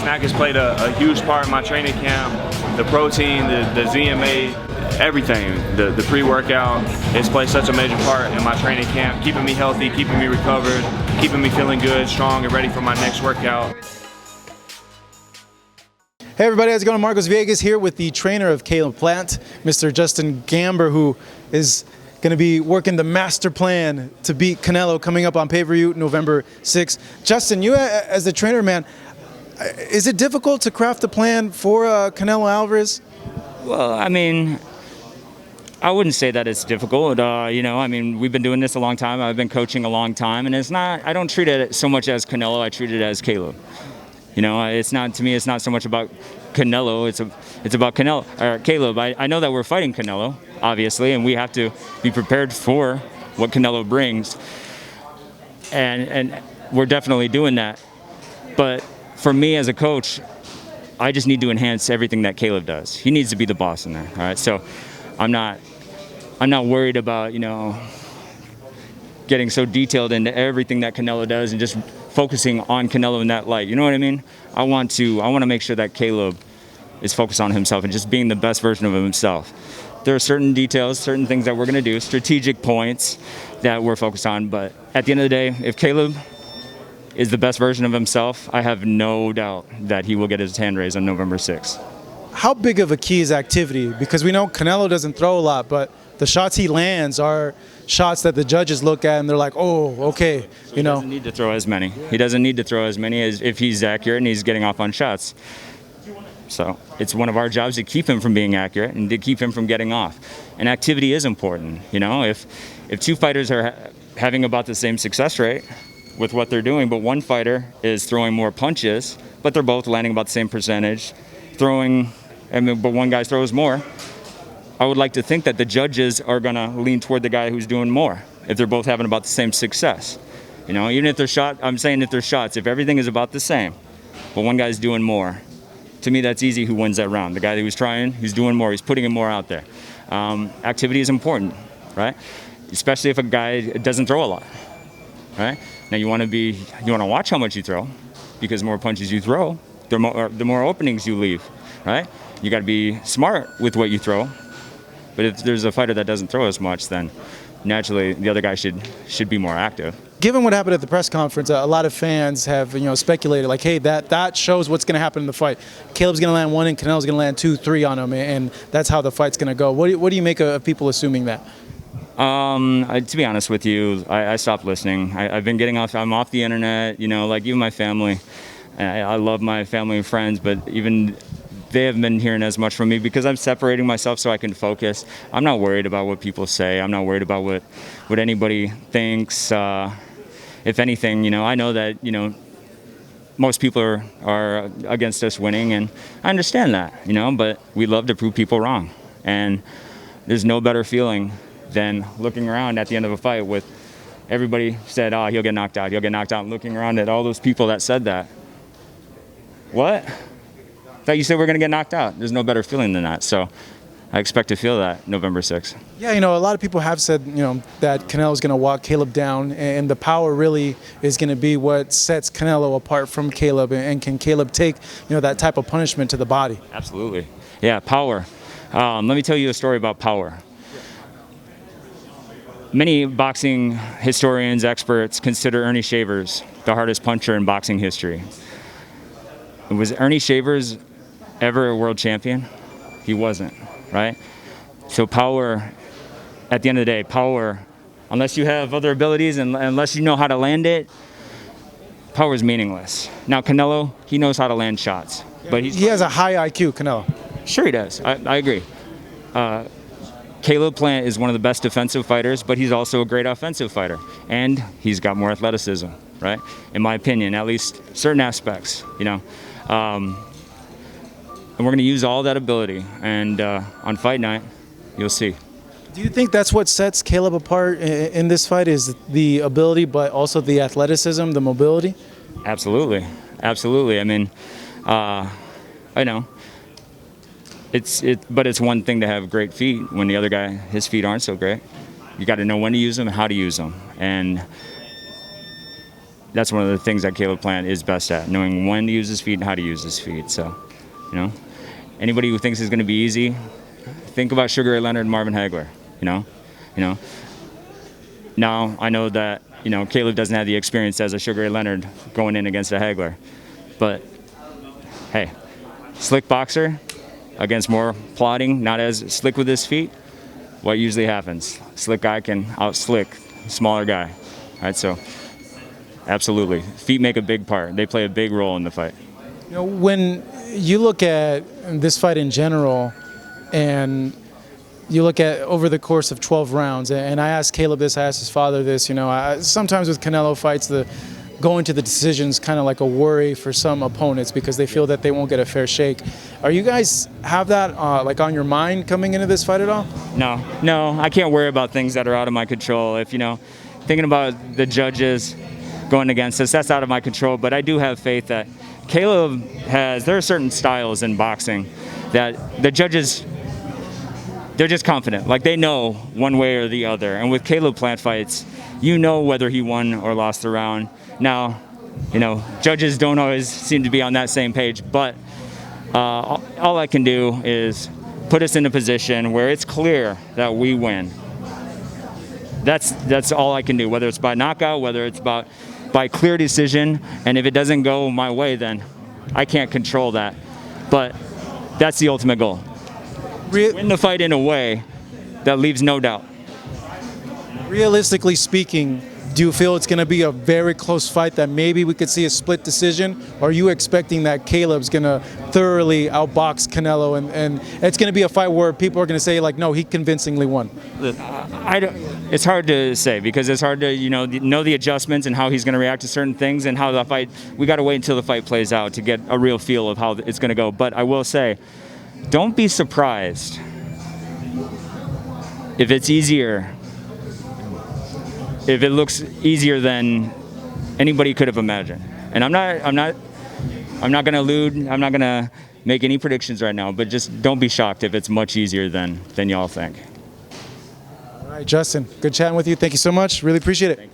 snack has played a huge part in my training camp. The protein, the ZMA, everything, the pre-workout, it's played such a major part in my training camp, keeping me healthy, keeping me recovered, keeping me feeling good, strong, and ready for my next workout. Hey everybody, how's it going? Marcos Viegas here with the trainer of Caleb Plant, Mr. Justin Gamber, who is going to be working the master plan to beat Canelo coming up on pay-per-view November 6th. Justin, you as the trainer, man, is it difficult to craft a plan for Canelo Alvarez? Well, I mean, I wouldn't say that it's difficult. We've been doing this a long time. I've been coaching a long time, and I don't treat it so much as Canelo. I treat it as Caleb. To me, it's not so much about Canelo. It's about Caleb. I know that we're fighting Canelo, obviously, and we have to be prepared for what Canelo brings, and we're definitely doing that. But for me as a coach, I just need to enhance everything that Caleb does. He needs to be the boss in there. All right, so I'm not worried about getting so detailed into everything that Canelo does and just focusing on Canelo in that light. You know what I mean? I want to make sure that Caleb is focused on himself and just being the best version of himself. There are certain details, certain things that we're going to do, strategic points that we're focused on. But at the end of the day, if Caleb is the best version of himself, I have no doubt that he will get his hand raised on November 6th. How big of a key is activity? Because we know Canelo doesn't throw a lot, but the shots he lands are shots that the judges look at and they're like, oh, okay, He doesn't need to throw as many. He doesn't need to throw as many as if he's accurate and he's getting off on shots. So it's one of our jobs to keep him from being accurate and to keep him from getting off. And activity is important. If two fighters are having about the same success rate with what they're doing, but one fighter is throwing more punches, but they're both landing about the same percentage, but one guy throws more, I would like to think that the judges are going to lean toward the guy who's doing more if they're both having about the same success. Even if they're if they're shots, if everything is about the same, but one guy's doing more, to me that's easy who wins that round. The guy who's trying, who's doing more, he's putting in more out there. Activity is important, right? Especially if a guy doesn't throw a lot, right? Now you want to watch how much you throw, because the more punches you throw, the more openings you leave, right? You got to be smart with what you throw. But if there's a fighter that doesn't throw as much, then naturally the other guy should be more active. Given what happened at the press conference, a lot of fans have speculated like, hey, that shows what's going to happen in the fight. Caleb's going to land one and Canelo's going to land 2, 3 on him, and that's how the fight's going to go. What do you make of people assuming that? To be honest with you, I stopped listening. I've been getting off. I'm off the internet. Like even my family. I love my family and friends, but even they haven't been hearing as much from me because I'm separating myself so I can focus. I'm not worried about what people say. I'm not worried about what anybody thinks. If anything, I know that, most people are against us winning, and I understand that, but we love to prove people wrong. And there's no better feeling than looking around at the end of a fight with everybody said, oh, he'll get knocked out, and looking around at all those people that said that. What? I thought you said we're going to get knocked out. There's no better feeling than that. So I expect to feel that November 6th. Yeah, a lot of people have said, that Canelo's going to walk Caleb down, and the power really is going to be what sets Canelo apart from Caleb. And can Caleb take, that type of punishment to the body? Absolutely. Yeah, power. Let me tell you a story about power. Many boxing historians, experts consider Ernie Shavers the hardest puncher in boxing history. Was Ernie Shavers ever a world champion? He wasn't, right? So power, at the end of the day, power, unless you have other abilities and unless you know how to land it, power is meaningless. Now Canelo, he knows how to land shots, but he has a high IQ, Canelo. Sure he does. I agree. Caleb Plant is one of the best defensive fighters, but he's also a great offensive fighter, and he's got more athleticism, right? In my opinion, at least certain aspects, and we're going to use all that ability, and on fight night, you'll see. Do you think that's what sets Caleb apart in this fight, is the ability, but also the athleticism, the mobility? Absolutely. I mean, I know. But it's one thing to have great feet when the other guy, his feet aren't so great. You got to know when to use them and how to use them. And that's one of the things that Caleb Plant is best at, knowing when to use his feet and how to use his feet. So, you know, anybody who thinks it's going to be easy, think about Sugar Ray Leonard and Marvin Hagler. You know. Now I know that Caleb doesn't have the experience as a Sugar Ray Leonard going in against a Hagler, but hey, slick boxer against more plodding, not as slick with his feet. What usually happens? Slick guy can out-slick smaller guy. All right, so absolutely, feet make a big part. They play a big role in the fight. When you look at this fight in general, and you look at over the course of 12 rounds, and I asked Caleb this, I asked his father this, sometimes with Canelo fights, going to the decision's kind of like a worry for some opponents because they feel that they won't get a fair shake. Are you guys have that like on your mind coming into this fight at all? No, I can't worry about things that are out of my control. If thinking about the judges going against us, that's out of my control. But I do have faith that Caleb there are certain styles in boxing that the judges, they're just confident. Like they know one way or the other. And with Caleb Plant fights, whether he won or lost the round. Now, judges don't always seem to be on that same page, but all I can do is put us in a position where it's clear that we win. That's all I can do, whether it's by knockout, whether it's by clear decision, and if it doesn't go my way, then I can't control that. But that's the ultimate goal. Win the fight in a way that leaves no doubt. Realistically speaking, do you feel it's going to be a very close fight that maybe we could see a split decision? Or are you expecting that Caleb's going to thoroughly outbox Canelo and it's going to be a fight where people are going to say, like, no, he convincingly won? It's hard to say because it's hard to know the adjustments and how he's going to react to certain things and how the fight. We got to wait until the fight plays out to get a real feel of how it's going to go. But I will say, don't be surprised if it's easier. If it looks easier than anybody could have imagined. And I'm not going to allude, I'm not going to make any predictions right now, but just don't be shocked if it's much easier than y'all think. All right, Justin, good chatting with you. Thank you so much. Really appreciate it.